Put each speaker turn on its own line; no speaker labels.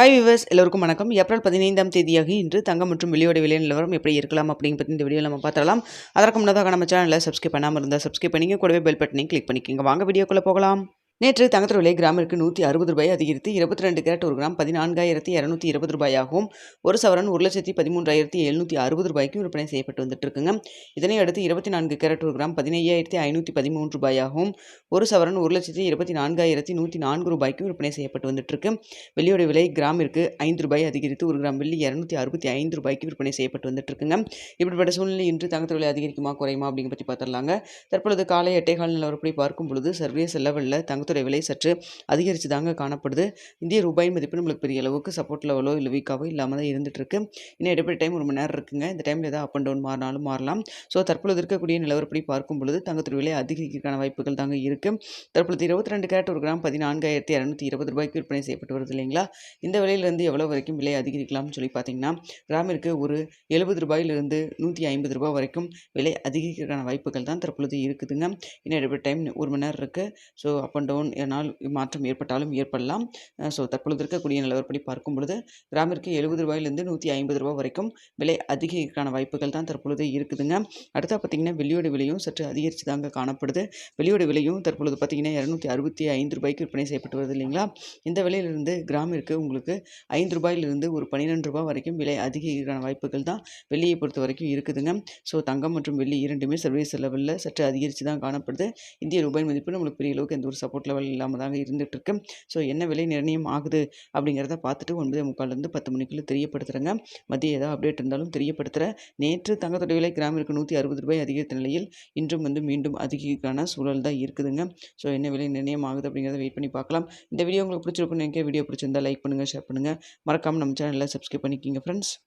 Hi viewers, எல்லோருக்கும் வணக்கம். April 15ஆம் தேதியாகி இன்று தங்கம் மற்றும் வெள்ளியோட விலை நிலவரம் எப்படி இருக்கலாம் அப்படிங்கிற பற்றி இந்த வீடியோ நம்ம பார்த்துடலாம். அதற்கு முன்னதாக நம்ம சேனலை சப்ஸ்கிரைப் பண்ணாமல் இருந்தால் சப்ஸ்கிரைப் பண்ணிங்க, கூடவே பெல் பட்டனையும் கிளிக் பண்ணிக்கோங்க. வாங்க வீடியோக்குள்ளே போகலாம். நேற்று தங்கத்தோட விலை கிராமிற்கு ₹160 அதிகரித்து 22 கேரட் ஒரு கிராம் ₹14,220 ஆகவும், ஒரு சவரன் ₹1,13,760 விற்பனை செய்யப்பட்டு வந்துட்டு இருக்குங்க. இதனை அடுத்து 24 கேரட் ஒரு கிராம் ₹15,513 ஆகவும், ஒரு சவரன் ₹1,24,104 விற்பனை செய்யப்பட்டு வந்துட்டு இருக்கு. வெள்ளியோட விலை கிராமிற்கு ₹5 அதிகரித்து ஒரு கிராம் வெள்ளி ₹265 விற்பனை செய்யப்பட்டு வந்துட்டு இருக்குங்க. இப்படிப்பட்ட சூழ்நிலை இன்று தங்கத்தோட விலை அதிகரிக்குமா குறையுமா அப்படிங்கிற பற்றி பார்த்துடலாங்க. தற்பொழுது காலை 8:15 நிலவரப்படி பார்க்கும் பொழுது சர்வதேச லெவலில் தங்கத்தோட விலை சற்று அதிகரித்து தாங்க காணப்படுது. இந்திய ரூபாய் மதிப்பு நம்மளுக்கு பெரிய அளவுக்கு சப்போர்ட் லெவலோ இல்லை வீக்காவோ இல்லாமல் தான் இருந்துட்டு இருக்கு. இன்னும் இடைப்பட்ட டைம் ஒரு மணி நேரம் இருக்குங்க. இந்த டைமில் ஏதாவது அப் அண்ட் டவுன் மாறினாலும் மாறலாம். ஸோ தற்பொழுது இருக்கக்கூடிய நிலவரப்படி பார்க்கும் பொழுது தங்கத்தோட விலை அதிகரிக்கிறதுக்கான வாய்ப்புகள் தாங்க இருக்கு. தற்பொழுது 22 கேரட் ஒரு கிராம் ₹14,220 விற்பனை செய்யப்பட்டு வருது இல்லைங்களா. இந்த விலையிலிருந்து எவ்வளோ வரைக்கும் விலை அதிகரிக்கலாம்னு சொல்லி பார்த்தீங்கன்னா, கிராமிற்கு ஒரு ₹70 ₹150 வரைக்கும் விலை அதிகரிக்கிறதுக்கான வாய்ப்புகள் தான் தற்பொழுது இருக்குதுங்க. இன்னும் இடைப்பட்ட டைம் ஒரு மணி நேரம் இருக்குது. ஸோ அப் அண்ட் டவுன் என்னால் மாற்றம் ஏற்பட்டாலும் ஏற்படலாம். ஸோ தற்பொழுது இருக்கக்கூடிய நிலவரப்படி பார்க்கும் பொழுது கிராமிற்கு ₹70 ₹150 வரைக்கும் விலை அதிகரிக்கான வாய்ப்புகள் தான் தற்பொழுது இருக்குதுங்க. அடுத்தா பார்த்தீங்கன்னா வெள்ளியோட விலையும் சற்று அதிகரித்து தாங்க காணப்படுது. வெள்ளியோட விலையும் தற்பொழுது பார்த்தீங்கன்னா ₹265 விற்பனை செய்யப்பட்டு வருது இல்லைங்களா. இந்த விலையிலிருந்து கிராமிற்கு உங்களுக்கு ₹5 ஒரு ₹12 வரைக்கும் விலை அதிகரிக்கான வாய்ப்புகள் தான் வெள்ளியை பொறுத்த வரைக்கும் இருக்குதுங்க. ஸோ தங்கம் மற்றும் வெள்ளி இரண்டுமே சர்வதேச லெவலில் சற்று அதிகரித்து தான் காணப்படுது. இந்திய ரூபாய் மதிப்பு நம்மளுக்கு பெரிய அளவுக்கு எந்த ஒரு சப்போர்ட் லெவல் இல்லாமல் தாங்க இருந்துகிட்டு இருக்கு. ஸோ என்ன விலை நிர்ணயம் ஆகுது அப்படிங்கிறத பார்த்துட்டு 9:45 10 மணிக்குள்ளே தெரியப்படுத்துகிறேங்க. மதியம் ஏதாவது அப்டேட் இருந்தாலும் தெரியப்படுத்துகிறேன். நேற்று தங்கத்தோட விலை கிராமிற்கு ₹160 அதிகரித்த நிலையில் இன்றும் மீண்டும் அதிகரிக்கான சூழல் தான் இருக்குதுங்க. ஸோ என்ன விலை நிர்ணயம் ஆகுது அப்படிங்கிறத வெயிட் பண்ணி பார்க்கலாம். இந்த வீடியோ உங்களுக்கு பிடிச்சிருக்குன்னு நினைக்கிறேன். வீடியோ பிடிச்சிருந்தா லைக் பண்ணுங்கள், ஷேர் பண்ணுங்கள். மறக்காமல் நம்ம சேனலில் சப்ஸ்கிரைப் பண்ணிக்கிங்க ஃப்ரெண்ட்ஸ்.